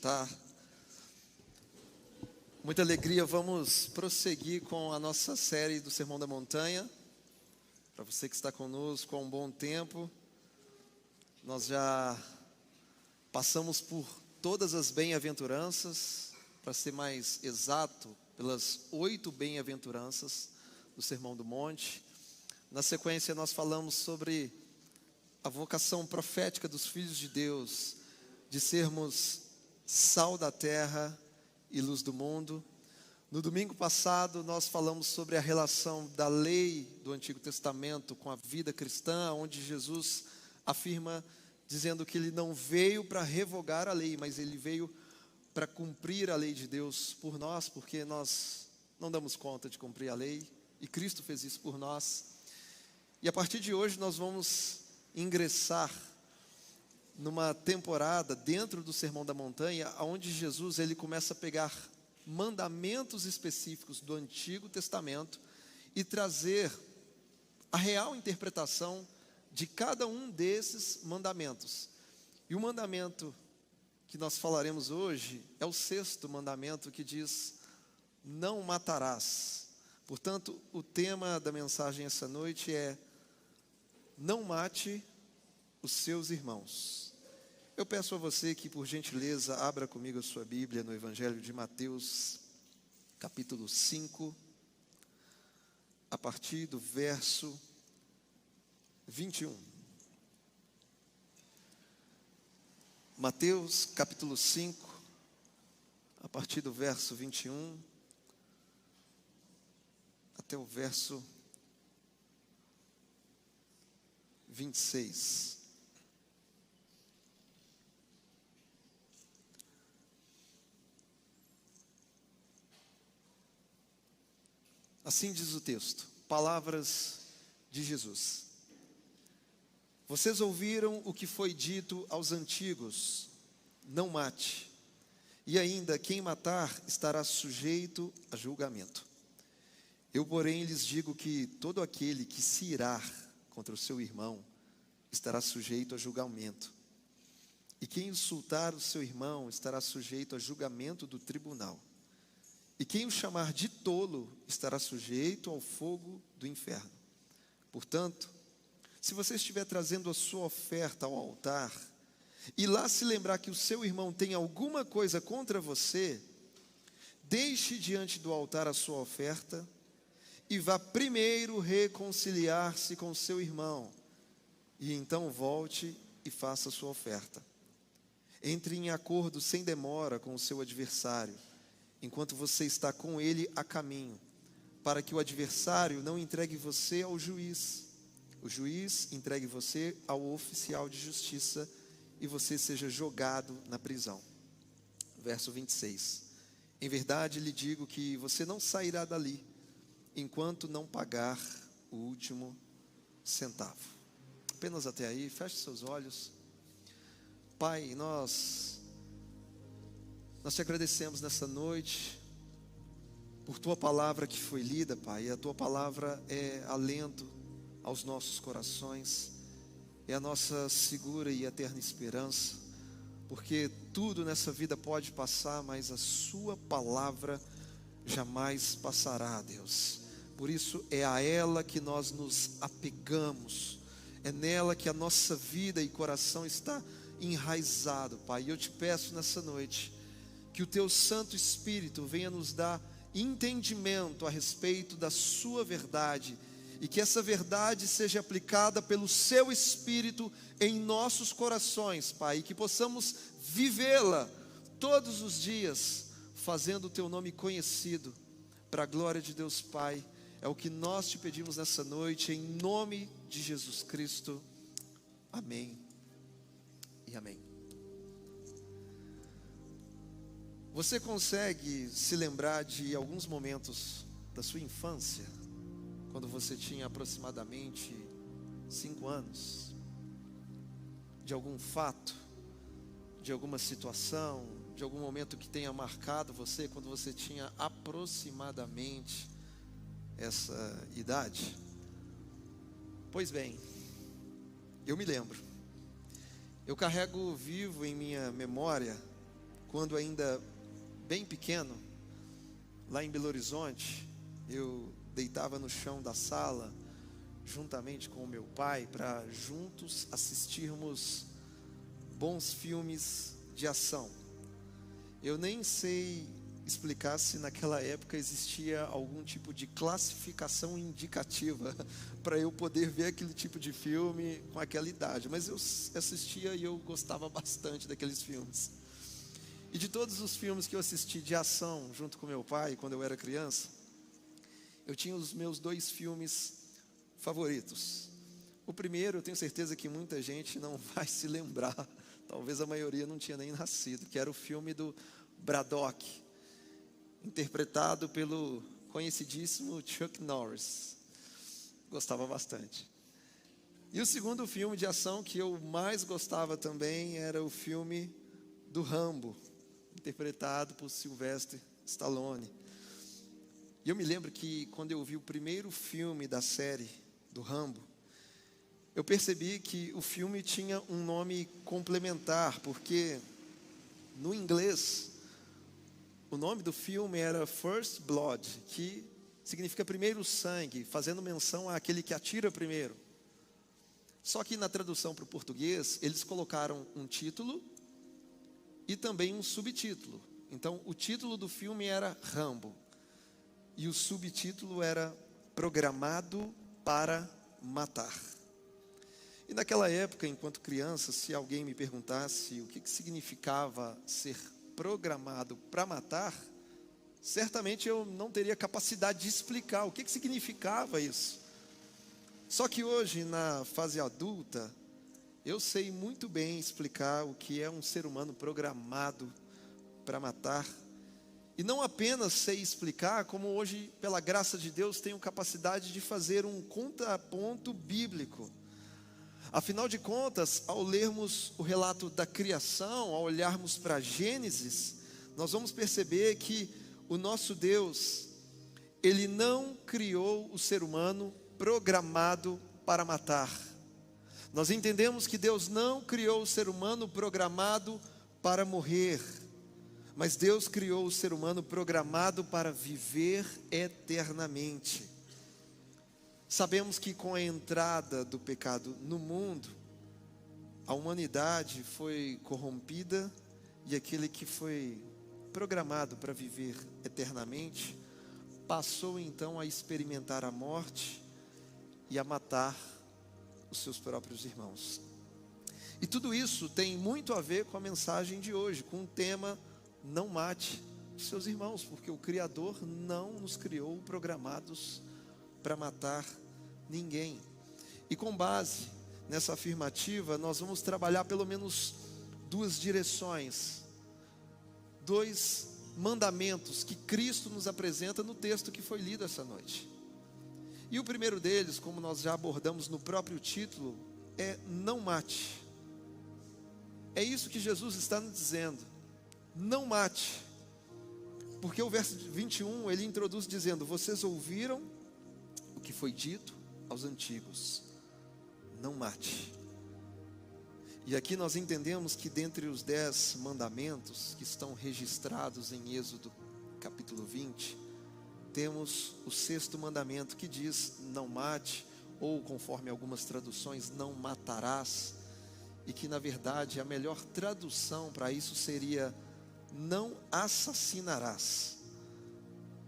sentar. Muita alegria, vamos prosseguir com a nossa série do Sermão da Montanha. Para você que está conosco há um bom tempo, nós já passamos por todas as bem-aventuranças, para ser mais exato, pelas 8 bem-aventuranças do Sermão do Monte. Na sequência, nós falamos sobre a vocação profética dos filhos de Deus, de sermos sal da terra e luz do mundo. No domingo passado, nós falamos sobre a relação da lei do Antigo Testamento com a vida cristã, onde Jesus afirma, dizendo que ele não veio para revogar a lei, mas ele veio para cumprir a lei de Deus por nós, porque nós não damos conta de cumprir a lei, e Cristo fez isso por nós. E a partir de hoje nós vamos ingressar numa temporada dentro do Sermão da Montanha, onde Jesus ele começa a pegar mandamentos específicos do Antigo Testamento e trazer a real interpretação de cada um desses mandamentos. E o mandamento que nós falaremos hoje é o 6º mandamento, que diz: não matarás. Portanto, o tema da mensagem essa noite é: não mate os seus irmãos. Eu peço a você que, por gentileza, abra comigo a sua Bíblia no Evangelho de Mateus, capítulo 5, a partir do verso 21. Mateus, capítulo 5, a partir do verso 21, até o verso 26. Assim diz o texto, palavras de Jesus. Vocês ouviram o que foi dito aos antigos: não mate, e ainda quem matar estará sujeito a julgamento. Eu, porém, lhes digo que todo aquele que se irar contra o seu irmão estará sujeito a julgamento. E quem insultar o seu irmão estará sujeito a julgamento do tribunal. E quem o chamar de tolo estará sujeito ao fogo do inferno. Portanto, se você estiver trazendo a sua oferta ao altar, e lá se lembrar que o seu irmão tem alguma coisa contra você, deixe diante do altar a sua oferta, e vá primeiro reconciliar-se com seu irmão, e então volte e faça a sua oferta. Entre em acordo sem demora com o seu adversário, enquanto você está com ele a caminho, para que o adversário não entregue você ao juiz, o juiz entregue você ao oficial de justiça, e você seja jogado na prisão. Verso 26. Em verdade lhe digo que você não sairá dali, enquanto não pagar o último centavo. Apenas até aí, feche seus olhos. Pai, nós te agradecemos nessa noite por Tua palavra que foi lida, Pai. E a Tua palavra é alento aos nossos corações, é a nossa segura e eterna esperança, porque tudo nessa vida pode passar, mas a Sua palavra jamais passará, Deus. Por isso é a ela que nós nos apegamos, é nela que a nossa vida e coração está enraizado, Pai. E eu te peço nessa noite que o Teu Santo Espírito venha nos dar entendimento a respeito da Sua verdade, e que essa verdade seja aplicada pelo Seu Espírito em nossos corações, Pai, e que possamos vivê-la todos os dias, fazendo o Teu nome conhecido, para a glória de Deus Pai. É o que nós te pedimos nessa noite, em nome de Jesus Cristo. Amém e amém. Você consegue se lembrar de alguns momentos da sua infância, quando você tinha aproximadamente 5 anos, de algum fato, de alguma situação, de algum momento que tenha marcado você, quando você tinha aproximadamente essa idade? Pois bem, eu me lembro. Eu carrego vivo em minha memória quando ainda bem pequeno, lá em Belo Horizonte, eu deitava no chão da sala, juntamente com o meu pai, para juntos assistirmos bons filmes de ação. Eu nem sei explicar se naquela época existia algum tipo de classificação indicativa para eu poder ver aquele tipo de filme com aquela idade, mas eu assistia e eu gostava bastante daqueles filmes. E de todos os filmes que eu assisti de ação junto com meu pai quando eu era criança, eu tinha os meus 2 filmes favoritos. O primeiro, eu tenho certeza que muita gente não vai se lembrar, talvez a maioria não tinha nem nascido, que era o filme do Braddock, interpretado pelo conhecidíssimo Chuck Norris. Gostava bastante. E o segundo filme de ação que eu mais gostava também era o filme do Rambo, interpretado por Sylvester Stallone. E eu me lembro que quando eu vi o primeiro filme da série do Rambo, eu percebi que o filme tinha um nome complementar, porque no inglês o nome do filme era First Blood, que significa primeiro sangue, fazendo menção àquele que atira primeiro. Só que na tradução para o português, eles colocaram um título e também um subtítulo. Então, o título do filme era Rambo e o subtítulo era Programado para Matar. E naquela época, enquanto criança, se alguém me perguntasse o que significava ser programado para matar, certamente eu não teria capacidade de explicar o que significava isso. Só que hoje, na fase adulta, eu sei muito bem explicar o que é um ser humano programado para matar. E não apenas sei explicar, como hoje, pela graça de Deus, tenho capacidade de fazer um contraponto bíblico. Afinal de contas, ao lermos o relato da criação, ao olharmos para Gênesis, nós vamos perceber que o nosso Deus, Ele não criou o ser humano programado para matar. Nós entendemos que Deus não criou o ser humano programado para morrer, mas Deus criou o ser humano programado para viver eternamente. Sabemos que com a entrada do pecado no mundo, a humanidade foi corrompida e aquele que foi programado para viver eternamente, passou então a experimentar a morte e a matar os seus próprios irmãos. E tudo isso tem muito a ver com a mensagem de hoje, com o tema não mate os seus irmãos, porque o Criador não nos criou programados para matar ninguém. E com base nessa afirmativa, nós vamos trabalhar pelo menos 2 direções, 2 mandamentos que Cristo nos apresenta no texto que foi lido essa noite. E o primeiro deles, como nós já abordamos no próprio título, é não mate. É isso que Jesus está nos dizendo, não mate. Porque o verso 21, ele introduz dizendo: vocês ouviram o que foi dito aos antigos, não mate. E aqui nós entendemos que dentre os 10 mandamentos que estão registrados em Êxodo capítulo 20, temos o 6º mandamento que diz não mate, ou conforme algumas traduções, não matarás, e que na verdade a melhor tradução para isso seria não assassinarás.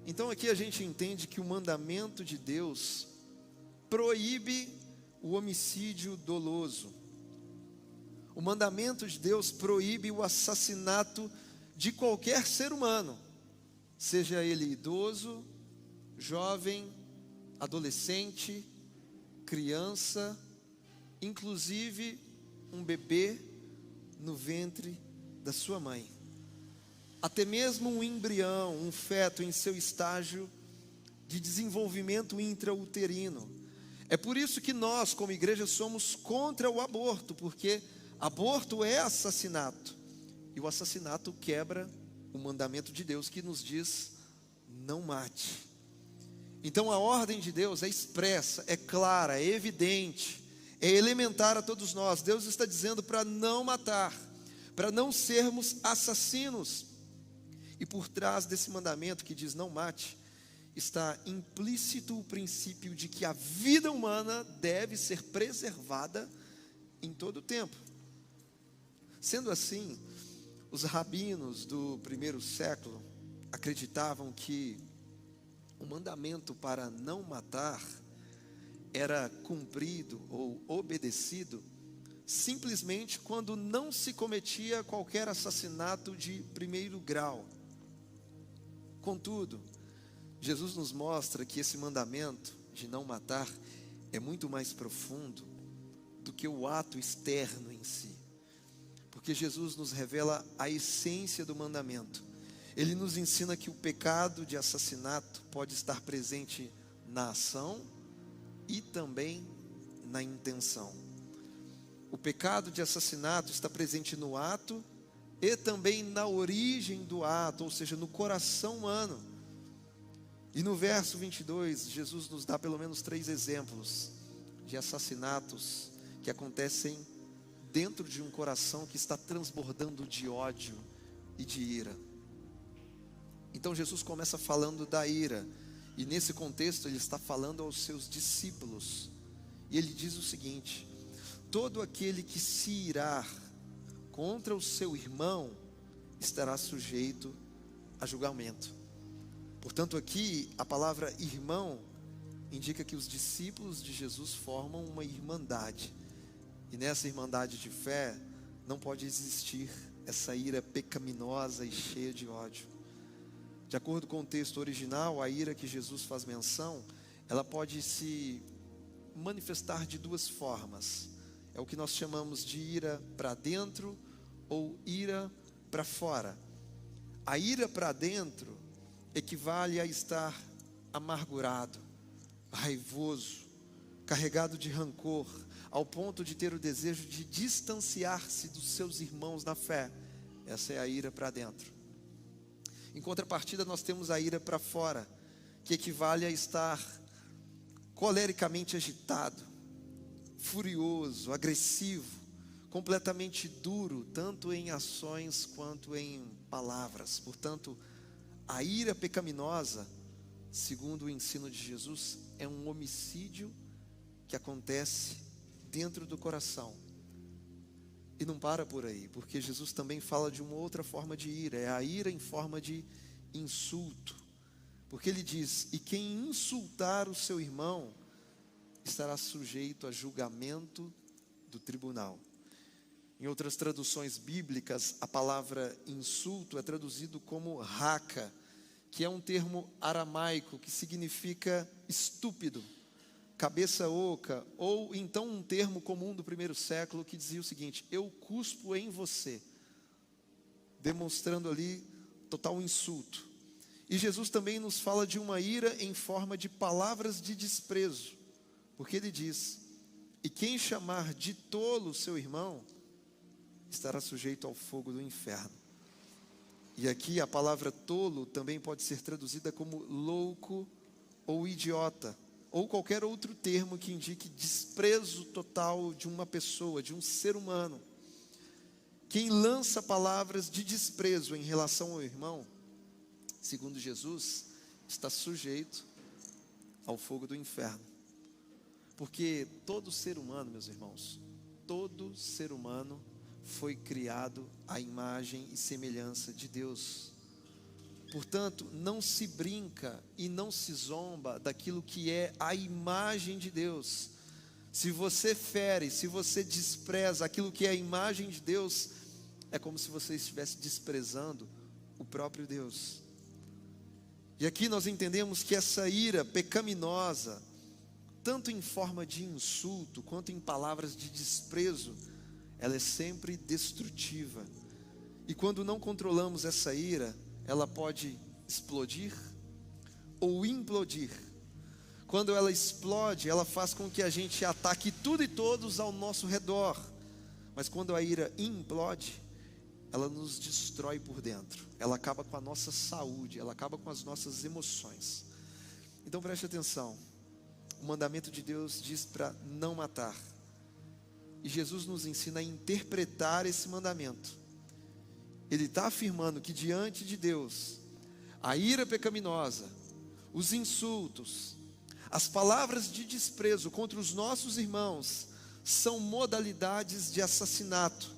Então aqui a gente entende que o mandamento de Deus proíbe o homicídio doloso. O mandamento de Deus proíbe o assassinato de qualquer ser humano, seja ele idoso, jovem, adolescente, criança, inclusive um bebê no ventre da sua mãe. Até mesmo um embrião, um feto em seu estágio de desenvolvimento intrauterino. É por isso que nós, como igreja, somos contra o aborto, porque aborto é assassinato. E o assassinato quebra o mandamento de Deus que nos diz: não mate. Então a ordem de Deus é expressa, é clara, é evidente, é elementar a todos nós. Deus está dizendo para não matar, para não sermos assassinos. E por trás desse mandamento que diz não mate, está implícito o princípio de que a vida humana deve ser preservada em todo o tempo. Sendo assim, os rabinos do primeiro século acreditavam que o mandamento para não matar era cumprido ou obedecido simplesmente quando não se cometia qualquer assassinato de primeiro grau. Contudo, Jesus nos mostra que esse mandamento de não matar é muito mais profundo do que o ato externo em si. Porque Jesus nos revela a essência do mandamento. Ele nos ensina que o pecado de assassinato pode estar presente na ação e também na intenção. O pecado de assassinato está presente no ato e também na origem do ato, ou seja, no coração humano. E no verso 22, Jesus nos dá pelo menos 3 exemplos de assassinatos que acontecem dentro de um coração que está transbordando de ódio e de ira. Então Jesus começa falando da ira, e nesse contexto ele está falando aos seus discípulos, e ele diz o seguinte: todo aquele que se irar contra o seu irmão estará sujeito a julgamento. Portanto, aqui a palavra irmão indica que os discípulos de Jesus formam uma irmandade, e nessa irmandade de fé não pode existir essa ira pecaminosa e cheia de ódio. De acordo com o texto original, a ira que Jesus faz menção, ela pode se manifestar de 2 formas. É o que nós chamamos de ira para dentro ou ira para fora. A ira para dentro equivale a estar amargurado, raivoso, carregado de rancor, ao ponto de ter o desejo de distanciar-se dos seus irmãos na fé. Essa é a ira para dentro. Em contrapartida, nós temos a ira para fora, que equivale a estar colericamente agitado, furioso, agressivo, completamente duro, tanto em ações quanto em palavras. Portanto, a ira pecaminosa, segundo o ensino de Jesus, é um homicídio que acontece dentro do coração. E não para por aí, porque Jesus também fala de uma outra forma de ira, é a ira em forma de insulto. Porque ele diz: e quem insultar o seu irmão estará sujeito a julgamento do tribunal. Em outras traduções bíblicas, a palavra insulto é traduzido como raca, que é um termo aramaico que significa estúpido, cabeça oca, ou então um termo comum do primeiro século que dizia o seguinte: eu cuspo em você, demonstrando ali total insulto. E Jesus também nos fala de uma ira em forma de palavras de desprezo, porque ele diz: e quem chamar de tolo seu irmão estará sujeito ao fogo do inferno. E aqui a palavra tolo também pode ser traduzida como louco ou idiota, ou qualquer outro termo que indique desprezo total de uma pessoa, de um ser humano. Quem lança palavras de desprezo em relação ao irmão, segundo Jesus, está sujeito ao fogo do inferno. Porque todo ser humano, meus irmãos, todo ser humano foi criado à imagem e semelhança de Deus. Portanto, não se brinca e não se zomba daquilo que é a imagem de Deus. Se você fere, se você despreza aquilo que é a imagem de Deus, é como se você estivesse desprezando o próprio Deus. E aqui nós entendemos que essa ira pecaminosa, tanto em forma de insulto, quanto em palavras de desprezo, ela é sempre destrutiva. E quando não controlamos essa ira, ela pode explodir ou implodir. Quando ela explode, ela faz com que a gente ataque tudo e todos ao nosso redor. Mas quando a ira implode, ela nos destrói por dentro. Ela acaba com a nossa saúde, ela acaba com as nossas emoções. Então preste atenção. O mandamento de Deus diz para não matar. E Jesus nos ensina a interpretar esse mandamento. ele está afirmando que diante de Deus, a ira pecaminosa, os insultos, as palavras de desprezo contra os nossos irmãos são modalidades de assassinato.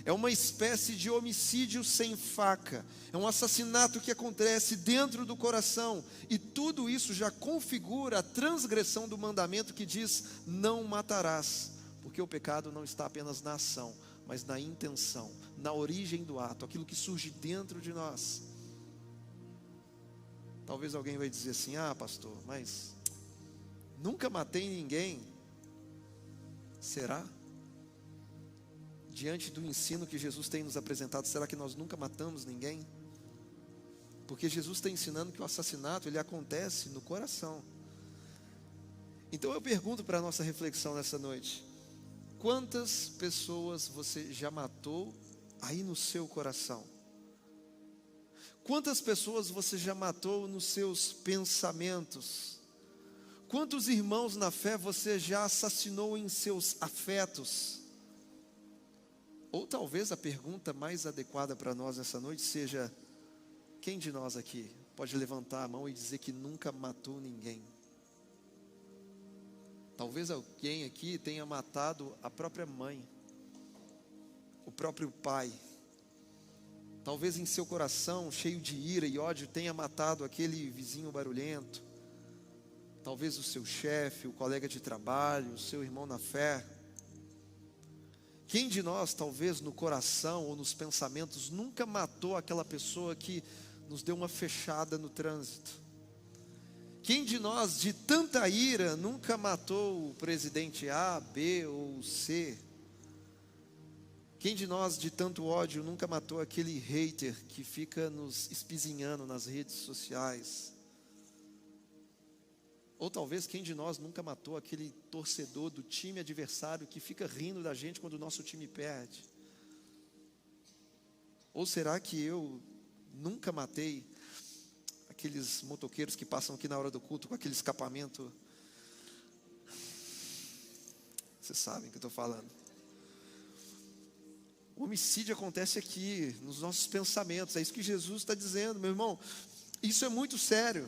É uma espécie de homicídio sem faca. É um assassinato que acontece dentro do coração. E tudo isso já configura a transgressão do mandamento que diz: não matarás. Porque o pecado não está apenas na ação, mas na intenção, na origem do ato, aquilo que surge dentro de nós. Talvez alguém vai dizer assim: ah, pastor, mas nunca matei ninguém. Será? Diante do ensino que Jesus tem nos apresentado, será que nós nunca matamos ninguém? Porque Jesus está ensinando que o assassinato, ele acontece no coração. Então eu pergunto para a nossa reflexão nessa noite: quantas pessoas você já matou aí no seu coração? Quantas pessoas você já matou nos seus pensamentos? Quantos irmãos na fé você já assassinou em seus afetos? Ou talvez a pergunta mais adequada para nós essa noite seja: quem de nós aqui pode levantar a mão e dizer que nunca matou ninguém? Talvez alguém aqui tenha matado a própria mãe, o próprio pai. Talvez em seu coração, cheio de ira e ódio, tenha matado aquele vizinho barulhento. Talvez o seu chefe, o colega de trabalho, o seu irmão na fé. Quem de nós, talvez no coração ou nos pensamentos, nunca matou aquela pessoa que nos deu uma fechada no trânsito? Quem de nós, de tanta ira, nunca matou o presidente A, B ou C? Quem de nós, de tanto ódio, nunca matou aquele hater que fica nos espizinhando nas redes sociais? Ou talvez quem de nós nunca matou aquele torcedor do time adversário que fica rindo da gente quando o nosso time perde? Ou será que eu nunca matei aqueles motoqueiros que passam aqui na hora do culto com aquele escapamento? Vocês sabem o que eu estou falando. O homicídio acontece aqui, nos nossos pensamentos. É isso que Jesus está dizendo, meu irmão. Isso é muito sério.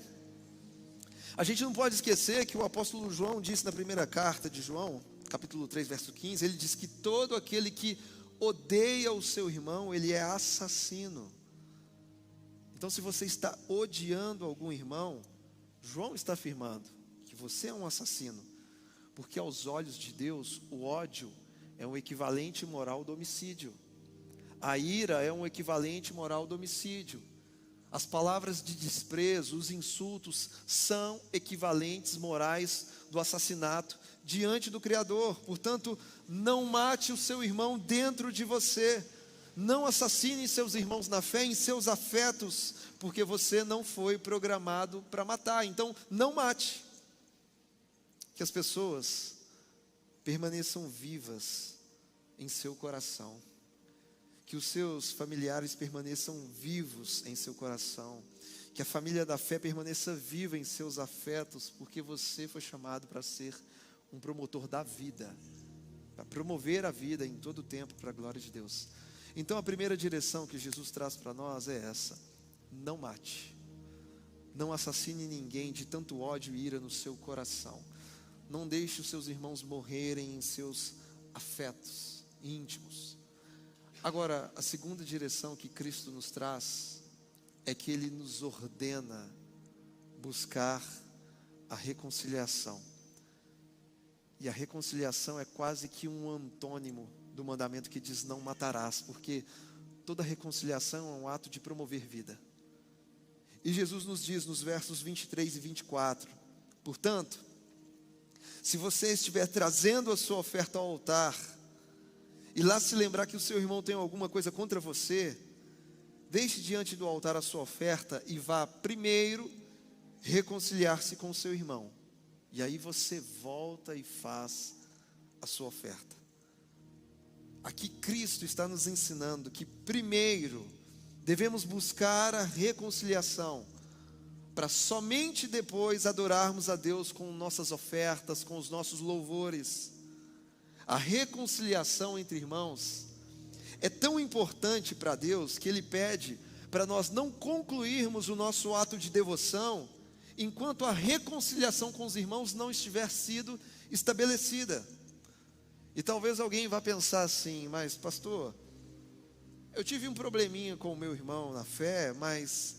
A gente não pode esquecer que o apóstolo João disse na primeira carta de João, capítulo 3, verso 15, ele diz que todo aquele que odeia o seu irmão, ele é assassino. Então, se você está odiando algum irmão, João está afirmando que você é um assassino, porque aos olhos de Deus, o ódio é um equivalente moral do homicídio. A ira é um equivalente moral do homicídio. As palavras de desprezo, os insultos, são equivalentes morais do assassinato diante do Criador. Portanto, não mate o seu irmão dentro de você. Não assassine seus irmãos na fé, em seus afetos, porque você não foi programado para matar. Então, não mate. Que as pessoas permaneçam vivas em seu coração. Que os seus familiares permaneçam vivos em seu coração. Que a família da fé permaneça viva em seus afetos, porque você foi chamado para ser um promotor da vida, para promover a vida em todo o tempo para a glória de Deus. Então a primeira direção que Jesus traz para nós é essa: não mate, não assassine ninguém de tanto ódio e ira no seu coração. Não deixe os seus irmãos morrerem em seus afetos íntimos. Agora, a segunda direção que Cristo nos traz é que Ele nos ordena buscar a reconciliação. E a reconciliação é quase que um antônimo do mandamento que diz não matarás, porque toda reconciliação é um ato de promover vida. E Jesus nos diz nos versos 23 e 24: portanto, se você estiver trazendo a sua oferta ao altar, e lá se lembrar que o seu irmão tem alguma coisa contra você, deixe diante do altar a sua oferta e vá primeiro reconciliar-se com o seu irmão. E aí você volta e faz a sua oferta. Aqui Cristo está nos ensinando que primeiro devemos buscar a reconciliação, para somente depois adorarmos a Deus com nossas ofertas, com os nossos louvores. A reconciliação entre irmãos é tão importante para Deus que Ele pede para nós não concluirmos o nosso ato de devoção enquanto a reconciliação com os irmãos não estiver sido estabelecida. E talvez alguém vá pensar assim: mas pastor, eu tive um probleminha com o meu irmão na fé, mas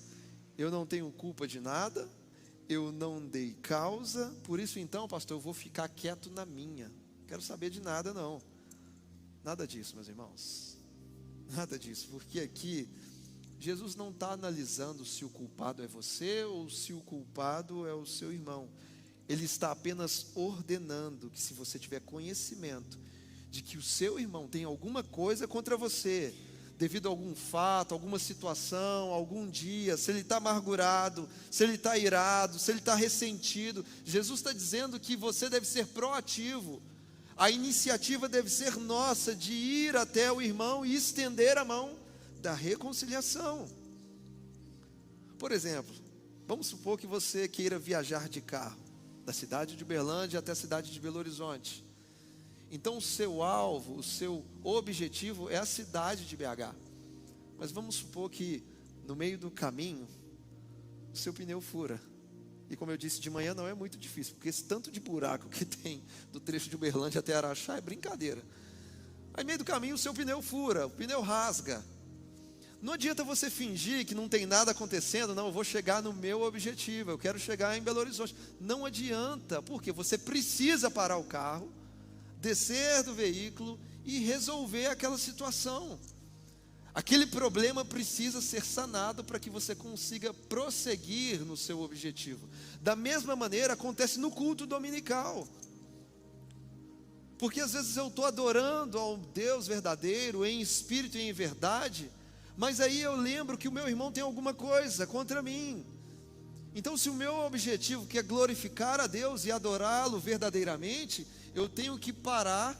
eu não tenho culpa de nada, eu não dei causa, por isso então, pastor, eu vou ficar quieto na minha, não quero saber de nada não. Nada disso, meus irmãos, nada disso, porque aqui Jesus não está analisando se o culpado é você ou se o culpado é o seu irmão. Ele está apenas ordenando que, se você tiver conhecimento de que o seu irmão tem alguma coisa contra você, devido a algum fato, alguma situação, algum dia, se ele está amargurado, se ele está irado, se ele está ressentido, Jesus está dizendo que você deve ser proativo. A iniciativa deve ser nossa, de ir até o irmão e estender a mão da reconciliação. Por exemplo, vamos supor que você queira viajar de carro da cidade de Uberlândia até a cidade de Belo Horizonte. Então o seu alvo, o seu objetivo é a cidade de BH. Mas vamos supor que no meio do caminho o seu pneu fura. E como eu disse, de manhã não é muito difícil, porque esse tanto de buraco que tem do trecho de Uberlândia até Araxá é brincadeira. Aí no meio do caminho o seu pneu fura, o pneu rasga. Não adianta você fingir que não tem nada acontecendo. Não, eu vou chegar no meu objetivo, eu quero chegar em Belo Horizonte. Não adianta, porque você precisa parar o carro, descer do veículo e resolver aquela situação. Aquele problema precisa ser sanado para que você consiga prosseguir no seu objetivo. Da mesma maneira acontece no culto dominical. Porque às vezes eu estou adorando ao Deus verdadeiro, em espírito e em verdade, mas aí eu lembro que o meu irmão tem alguma coisa contra mim. Então, se o meu objetivo que é glorificar a Deus e adorá-lo verdadeiramente, eu tenho que parar,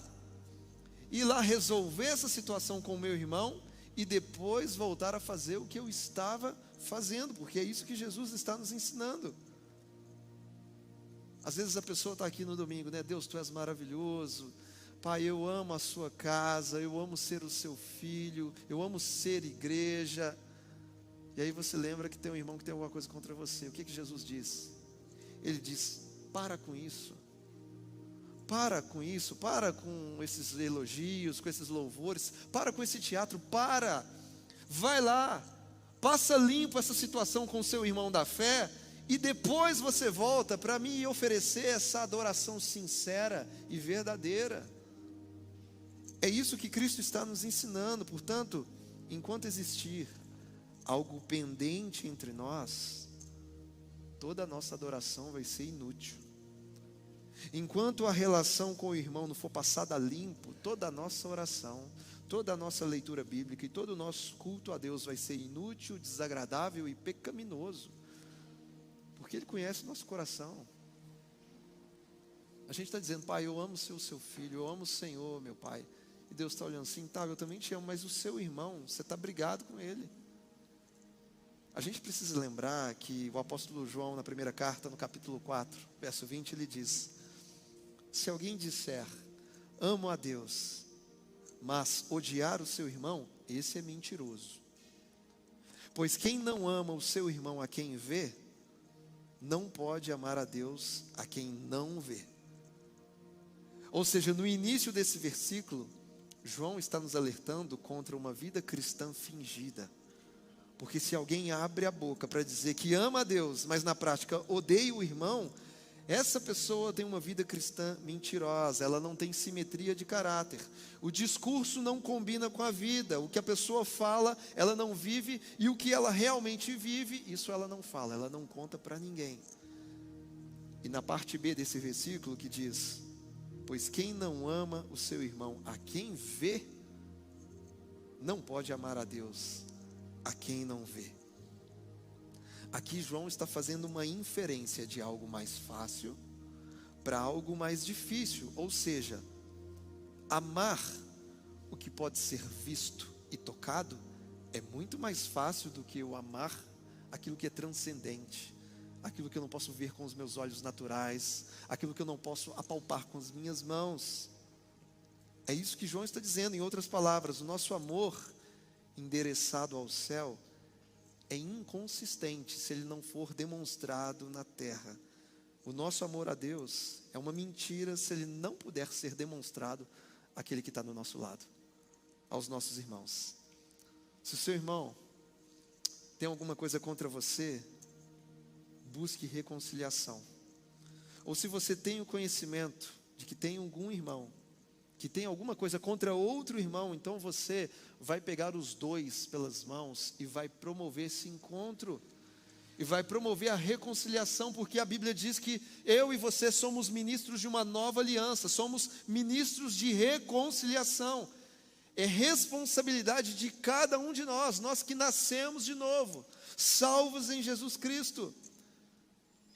ir lá resolver essa situação com o meu irmão e depois voltar a fazer o que eu estava fazendo, porque é isso que Jesus está nos ensinando. Às vezes a pessoa está aqui no domingo, né? Deus, tu és maravilhoso, Pai, eu amo a sua casa, eu amo ser o seu filho, eu amo ser igreja. E aí você lembra que tem um irmão que tem alguma coisa contra você. O que Jesus diz? Ele diz: para com isso. Para com isso, para com esses elogios, com esses louvores, para com esse teatro, para. Vai lá, passa limpo essa situação com o seu irmão da fé, e depois você volta para me oferecer essa adoração sincera e verdadeira. É isso que Cristo está nos ensinando. Portanto, enquanto existir algo pendente entre nós, toda a nossa adoração vai ser inútil. Enquanto a relação com o irmão não for passada limpo, toda a nossa oração, toda a nossa leitura bíblica e todo o nosso culto a Deus vai ser inútil, desagradável e pecaminoso, porque Ele conhece o nosso coração. A gente está dizendo: Pai, eu amo ser o seu filho, eu amo o Senhor, meu Pai. E Deus está olhando assim: tá, eu também te amo, mas o seu irmão, você está brigado com ele. A gente precisa lembrar que o apóstolo João, na primeira carta, no capítulo 4, verso 20, ele diz: se alguém disser, amo a Deus, mas odiar o seu irmão, esse é mentiroso. Pois quem não ama o seu irmão a quem vê, não pode amar a Deus a quem não vê. Ou seja, no início desse versículo, João está nos alertando contra uma vida cristã fingida. Porque se alguém abre a boca para dizer que ama a Deus, mas na prática odeia o irmão, essa pessoa tem uma vida cristã mentirosa, ela não tem simetria de caráter. O discurso não combina com a vida, o que a pessoa fala, ela não vive, e o que ela realmente vive, isso ela não fala, ela não conta para ninguém. E na parte B desse versículo que diz: pois quem não ama o seu irmão a quem vê, não pode amar a Deus a quem não vê. Aqui João está fazendo uma inferência de algo mais fácil para algo mais difícil. Ou seja, amar o que pode ser visto e tocado é muito mais fácil do que eu amar aquilo que é transcendente, aquilo que eu não posso ver com os meus olhos naturais, aquilo que eu não posso apalpar com as minhas mãos. É isso que João está dizendo. Em outras palavras, o nosso amor endereçado ao céu é inconsistente se ele não for demonstrado na terra. O nosso amor a Deus é uma mentira se ele não puder ser demonstrado àquele que está do nosso lado, aos nossos irmãos. Se o seu irmão tem alguma coisa contra você, busque reconciliação. Ou se você tem o conhecimento de que tem algum irmão que tem alguma coisa contra outro irmão, então você vai pegar os dois pelas mãos e vai promover esse encontro, e vai promover a reconciliação, porque a Bíblia diz que eu e você somos ministros de uma nova aliança, somos ministros de reconciliação. É responsabilidade de cada um de nós, nós que nascemos de novo, salvos em Jesus Cristo.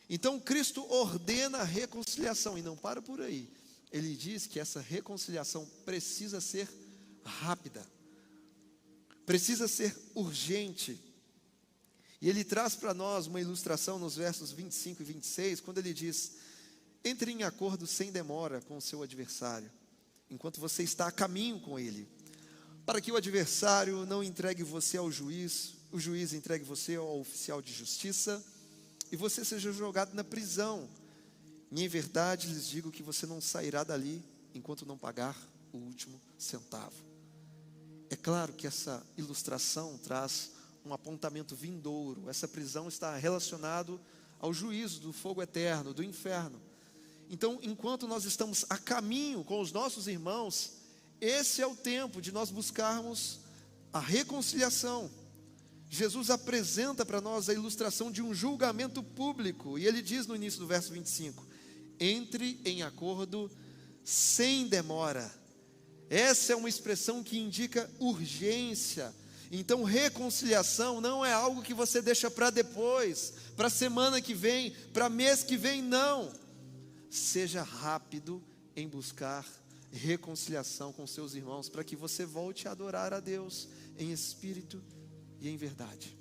Então Cristo ordena a reconciliação, e não para por aí. Ele diz que essa reconciliação precisa ser rápida, precisa ser urgente. E ele traz para nós uma ilustração nos versos 25 e 26, quando ele diz: entre em acordo sem demora com o seu adversário, enquanto você está a caminho com ele, para que o adversário não entregue você ao juiz, o juiz entregue você ao oficial de justiça, e você seja jogado na prisão. E em verdade lhes digo que você não sairá dali enquanto não pagar o último centavo. É claro que essa ilustração traz um apontamento vindouro. Essa prisão está relacionado ao juízo do fogo eterno, do inferno. Então, enquanto nós estamos a caminho com os nossos irmãos, esse é o tempo de nós buscarmos a reconciliação. Jesus apresenta para nós a ilustração de um julgamento público, e ele diz no início do verso 25: entre em acordo sem demora. Essa é uma expressão que indica urgência. Então, reconciliação não é algo que você deixa para depois, para a semana que vem, para mês que vem, não. Seja rápido em buscar reconciliação com seus irmãos, para que você volte a adorar a Deus em espírito e em verdade.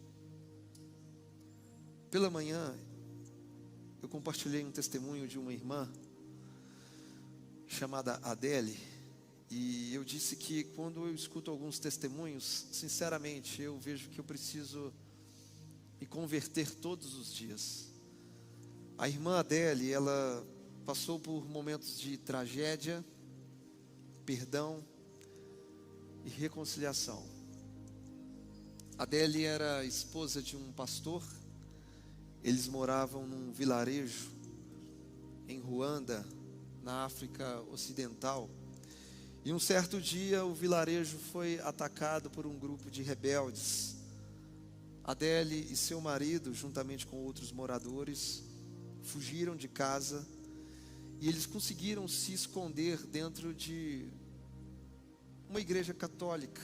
Pela manhã, eu compartilhei um testemunho de uma irmã chamada Adele, e eu disse que quando eu escuto alguns testemunhos, sinceramente, eu vejo que eu preciso me converter todos os dias. A irmã Adele, ela passou por momentos de tragédia, perdão e reconciliação. Adele era esposa de um pastor. Eles moravam num vilarejo em Ruanda, na África Ocidental. E um certo dia o vilarejo foi atacado por um grupo de rebeldes. Adele e seu marido, juntamente com outros moradores, fugiram de casa e eles conseguiram se esconder dentro de uma igreja católica,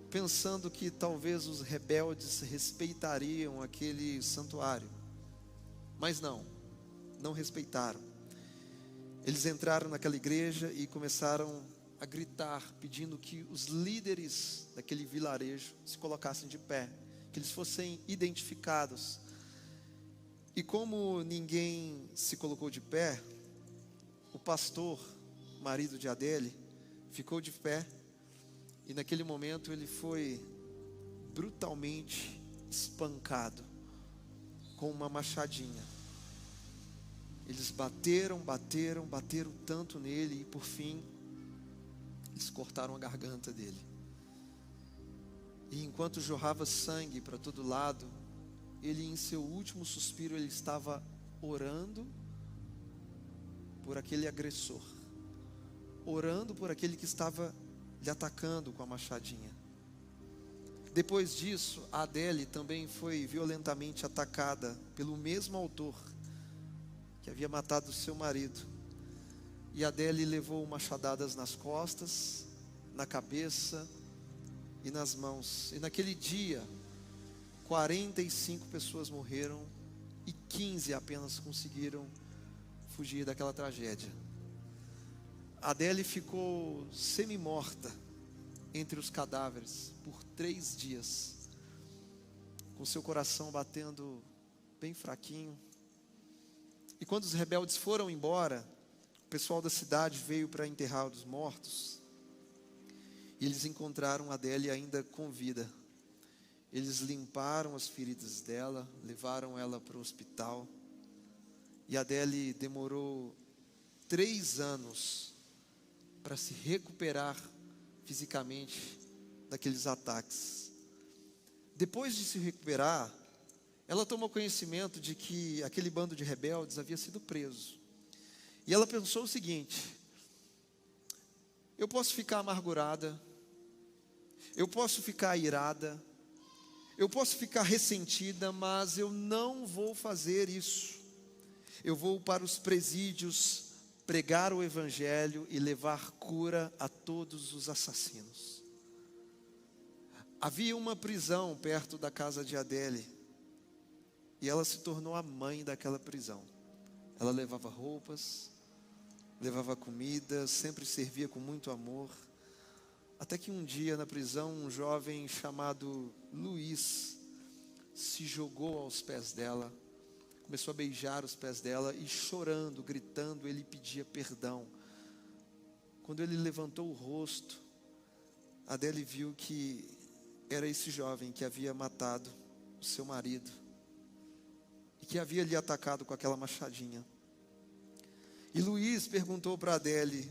pensando que talvez os rebeldes respeitariam aquele santuário. Mas não respeitaram. Eles entraram naquela igreja e começaram a gritar, pedindo que os líderes daquele vilarejo se colocassem de pé, que eles fossem identificados. E como ninguém se colocou de pé, o pastor, marido de Adele, ficou de pé, e naquele momento ele foi brutalmente espancado com uma machadinha. Eles bateram tanto nele, e por fim eles cortaram a garganta dele. E enquanto jorrava sangue para todo lado, ele, em seu último suspiro, ele estava orando por aquele agressor, orando por aquele que estava lhe atacando com a machadinha. Depois disso, a Adele também foi violentamente atacada pelo mesmo autor que havia matado seu marido. E a Adele levou machadadas nas costas, na cabeça e nas mãos. E naquele dia, 45 pessoas morreram e 15 apenas conseguiram fugir daquela tragédia. A Adele ficou semi-morta entre os cadáveres por 3 dias, com seu coração batendo bem fraquinho. E quando os rebeldes foram embora, o pessoal da cidade veio para enterrar os mortos. E eles encontraram Adélia ainda com vida. Eles limparam as feridas dela, levaram ela para o hospital. E Adélia demorou 3 anos para se recuperar fisicamente daqueles ataques. Depois de se recuperar, ela tomou conhecimento de que aquele bando de rebeldes havia sido preso. E ela pensou o seguinte: eu posso ficar amargurada, eu posso ficar irada, eu posso ficar ressentida, mas eu não vou fazer isso. Eu vou para os presídios pregar o evangelho e levar cura a todos os assassinos. Havia uma prisão perto da casa de Adélia, e ela se tornou a mãe daquela prisão. Ela levava roupas, levava comida, sempre servia com muito amor. Até que um dia na prisão, um jovem chamado Luiz se jogou aos pés dela, começou a beijar os pés dela e chorando, gritando, ele pedia perdão. Quando ele levantou o rosto, Adélia viu que era esse jovem que havia matado o seu marido e que havia lhe atacado com aquela machadinha. E Luiz perguntou para Adélia: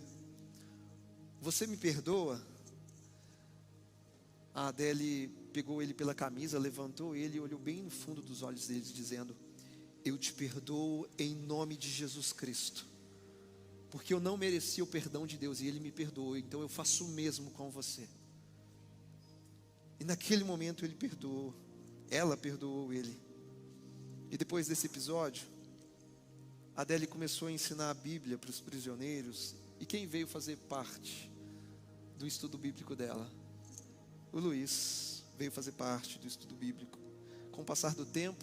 você me perdoa? A Adélia pegou ele pela camisa, levantou ele e olhou bem no fundo dos olhos dele, dizendo: eu te perdoo em nome de Jesus Cristo, porque eu não merecia o perdão de Deus e Ele me perdoou, então eu faço o mesmo com você. E naquele momento ele perdoou, ela perdoou ele. E depois desse episódio, Adélia começou a ensinar a Bíblia para os prisioneiros. E quem veio fazer parte do estudo bíblico dela? O Luiz veio fazer parte do estudo bíblico. Com o passar do tempo,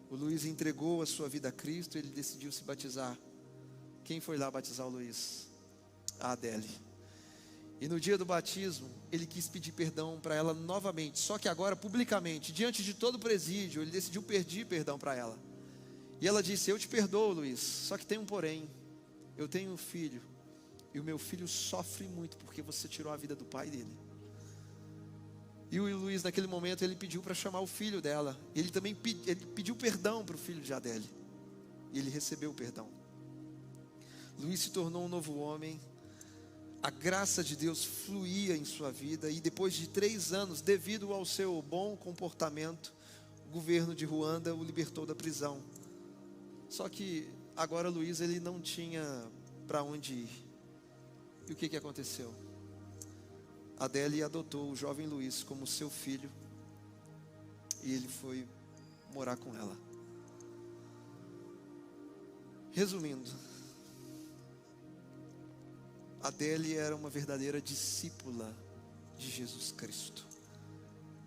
o Luiz entregou a sua vida a Cristo, ele decidiu se batizar. Quem foi lá batizar o Luiz? A Adélia. E no dia do batismo, ele quis pedir perdão para ela novamente, só que agora publicamente, diante de todo o presídio, ele decidiu pedir perdão para ela. E ela disse: eu te perdoo, Luiz, só que tem um porém, eu tenho um filho, e o meu filho sofre muito porque você tirou a vida do pai dele. E o Luiz, naquele momento, ele pediu para chamar o filho dela. Ele também ele pediu perdão para o filho de Adélia. E ele recebeu o perdão. Luiz se tornou um novo homem. A graça de Deus fluía em sua vida. E depois de 3 anos, devido ao seu bom comportamento, o governo de Ruanda o libertou da prisão. Só que agora Luiz, ele não tinha para onde ir. E o que aconteceu? Adélia adotou o jovem Luiz como seu filho e ele foi morar com ela. Resumindo, Adélia era uma verdadeira discípula de Jesus Cristo.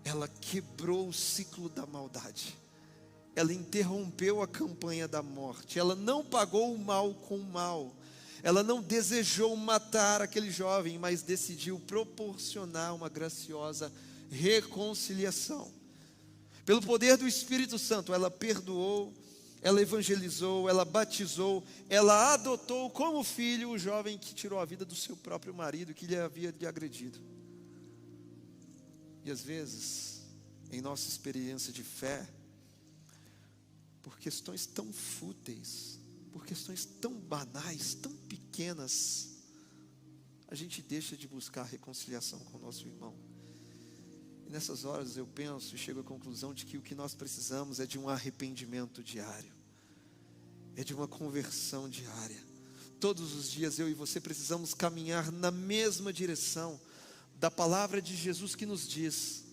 Ela quebrou o ciclo da maldade. Ela interrompeu a campanha da morte. Ela não pagou o mal com o mal. Ela não desejou matar aquele jovem, mas decidiu proporcionar uma graciosa reconciliação. Pelo poder do Espírito Santo, ela perdoou, ela evangelizou, ela batizou, ela adotou como filho o jovem que tirou a vida do seu próprio marido, que lhe havia lhe agredido. E às vezes, em nossa experiência de fé, por questões tão fúteis, por questões tão banais, tão pequenas, a gente deixa de buscar reconciliação com o nosso irmão. E nessas horas eu penso e chego à conclusão de que o que nós precisamos é de um arrependimento diário, é de uma conversão diária. Todos os dias eu e você precisamos caminhar na mesma direção da palavra de Jesus, que nos diz: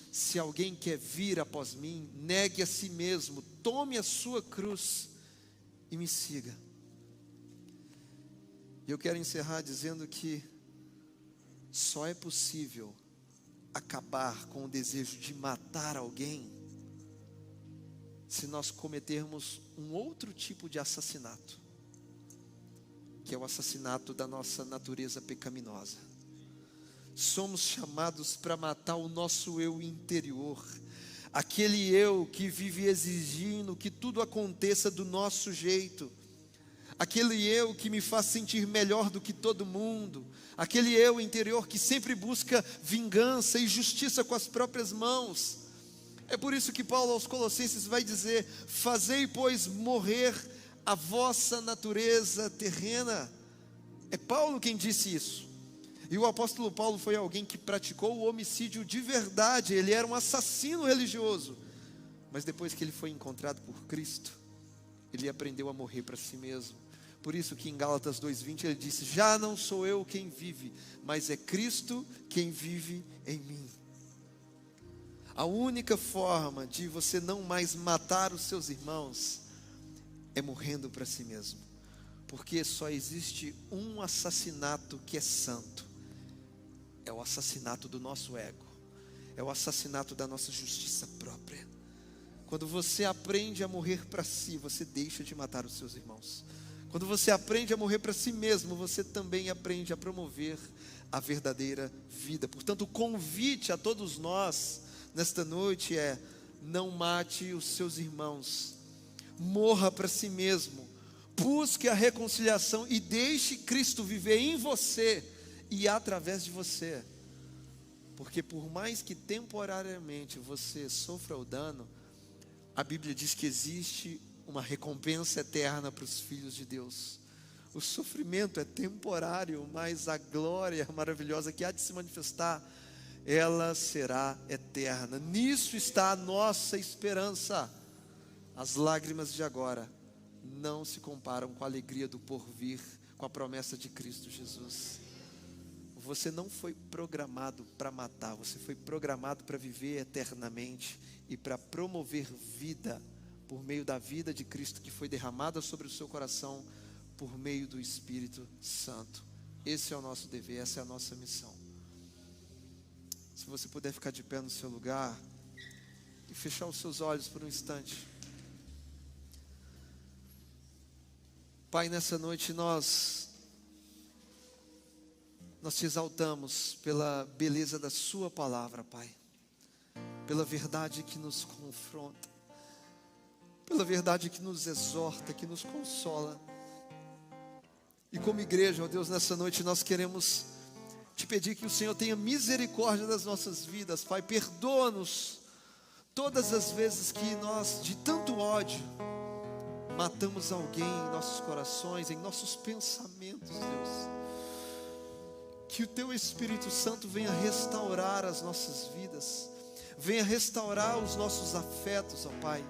se alguém quer vir após mim, negue a si mesmo, tome a sua cruz e me siga. E eu quero encerrar dizendo que só é possível acabar com o desejo de matar alguém se nós cometermos um outro tipo de assassinato, que é o assassinato da nossa natureza pecaminosa. Somos chamados para matar o nosso eu interior, aquele eu que vive exigindo que tudo aconteça do nosso jeito, aquele eu que me faz sentir melhor do que todo mundo, aquele eu interior que sempre busca vingança e justiça com as próprias mãos. É por isso que Paulo aos Colossenses vai dizer: fazei, pois, morrer a vossa natureza terrena. É Paulo quem disse isso. E o apóstolo Paulo foi alguém que praticou o homicídio de verdade. Ele era um assassino religioso. Mas depois que ele foi encontrado por Cristo, ele aprendeu a morrer para si mesmo. Por isso que em Gálatas 2:20 ele disse: já não sou eu quem vive, mas é Cristo quem vive em mim. A única forma de você não mais matar os seus irmãos é morrendo para si mesmo. Porque só existe um assassinato que é santo. É o assassinato do nosso ego. É o assassinato da nossa justiça própria. Quando você aprende a morrer para si, você deixa de matar os seus irmãos. Quando você aprende a morrer para si mesmo, você também aprende a promover a verdadeira vida. Portanto, o convite a todos nós nesta noite é: não mate os seus irmãos. Morra para si mesmo. Busque a reconciliação e deixe Cristo viver em você e através de você. Porque por mais que temporariamente você sofra o dano, a Bíblia diz que existe uma recompensa eterna para os filhos de Deus. O sofrimento é temporário, mas a glória maravilhosa que há de se manifestar, ela será eterna. Nisso está a nossa esperança. As lágrimas de agora não se comparam com a alegria do porvir, com a promessa de Cristo Jesus. Você não foi programado para matar, você foi programado para viver eternamente e para promover vida por meio da vida de Cristo que foi derramada sobre o seu coração por meio do Espírito Santo. Esse é o nosso dever, essa é a nossa missão. Se você puder ficar de pé no seu lugar e fechar os seus olhos por um instante. Pai, nessa noite nós te exaltamos pela beleza da sua palavra, Pai. Pela verdade que nos confronta, pela verdade que nos exorta, que nos consola. E como igreja, ó Deus, nessa noite nós queremos te pedir que o Senhor tenha misericórdia das nossas vidas, Pai. Perdoa-nos todas as vezes que nós, de tanto ódio, matamos alguém em nossos corações, em nossos pensamentos, Deus. Que o Teu Espírito Santo venha restaurar as nossas vidas, venha restaurar os nossos afetos, ó Pai.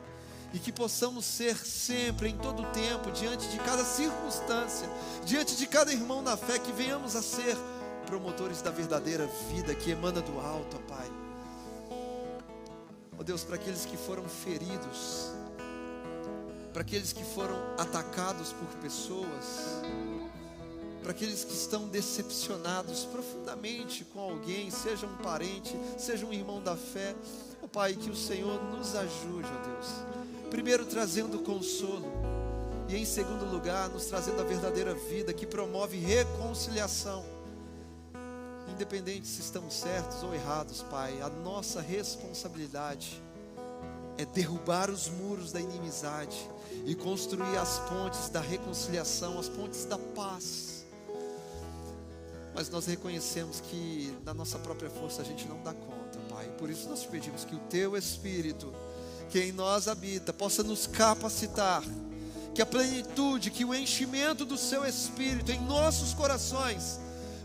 E que possamos ser sempre, em todo o tempo, diante de cada circunstância, diante de cada irmão na fé, que venhamos a ser promotores da verdadeira vida que emana do alto, ó Pai. Ó Deus, para aqueles que foram feridos, para aqueles que foram atacados por pessoas, para aqueles que estão decepcionados profundamente com alguém, seja um parente, seja um irmão da fé, ó Pai, que o Senhor nos ajude, ó Deus. Primeiro trazendo consolo, e em segundo lugar nos trazendo a verdadeira vida que promove reconciliação. Independente se estamos certos ou errados, Pai, a nossa responsabilidade é derrubar os muros da inimizade e construir as pontes da reconciliação, as pontes da paz. Mas nós reconhecemos que na nossa própria força a gente não dá conta, Pai. Por isso nós te pedimos que o Teu Espírito, que em nós habita, possa nos capacitar, que a plenitude, que o enchimento do Seu Espírito em nossos corações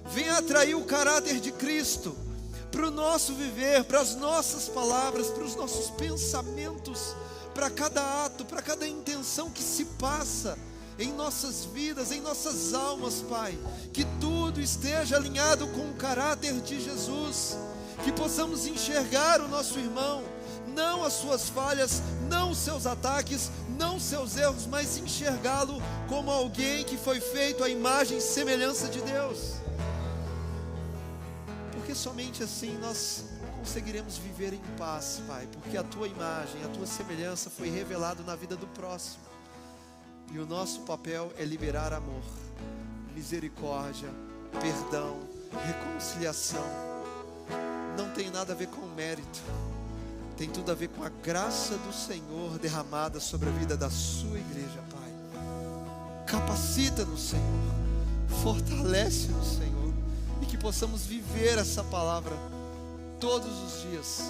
venha atrair o caráter de Cristo para o nosso viver, para as nossas palavras, para os nossos pensamentos, para cada ato, para cada intenção que se passa em nossas vidas, em nossas almas, Pai. Que tudo esteja alinhado com o caráter de Jesus, que possamos enxergar o nosso irmão, não as suas falhas, não os seus ataques, não os seus erros, mas enxergá-lo como alguém que foi feito à imagem e semelhança de Deus. Porque somente assim nós conseguiremos viver em paz, Pai, porque a Tua imagem, a Tua semelhança foi revelado na vida do próximo, e o nosso papel é liberar amor, misericórdia, perdão, reconciliação. Não tem nada a ver com mérito, tem tudo a ver com a graça do Senhor derramada sobre a vida da Sua igreja, Pai. Capacita-nos, Senhor. Fortalece-nos, Senhor. E que possamos viver essa palavra todos os dias,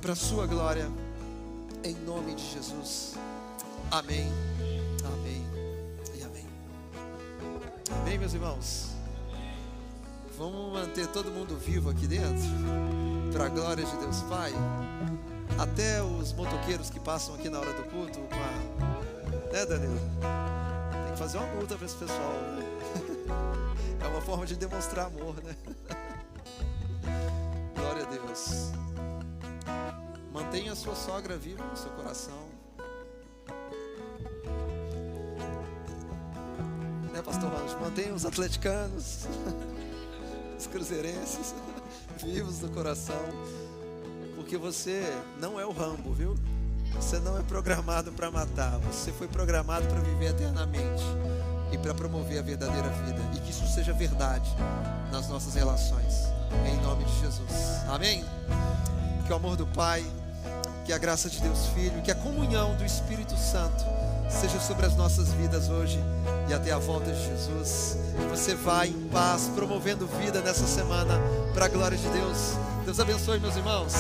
para a sua glória, em nome de Jesus. Amém, amém e amém. Amém, meus irmãos? Vamos manter todo mundo vivo aqui dentro, para a glória de Deus Pai. Até os motoqueiros que passam aqui na hora do culto, né, Danilo? Tem que fazer uma multa para esse pessoal, né? É uma forma de demonstrar amor, né? Glória a Deus. Mantenha a sua sogra viva no seu coração. Né, pastor Rancho? Mantenha os atleticanos, os cruzeirenses vivos no coração. Porque você não é o Rambo, viu? Você não é programado para matar. Você foi programado para viver eternamente e para promover a verdadeira vida. E que isso seja verdade nas nossas relações, em nome de Jesus. Amém? Que o amor do Pai, que a graça de Deus Filho, que a comunhão do Espírito Santo seja sobre as nossas vidas hoje e até a volta de Jesus. Você vai em paz, promovendo vida nessa semana para a glória de Deus. Deus abençoe, meus irmãos.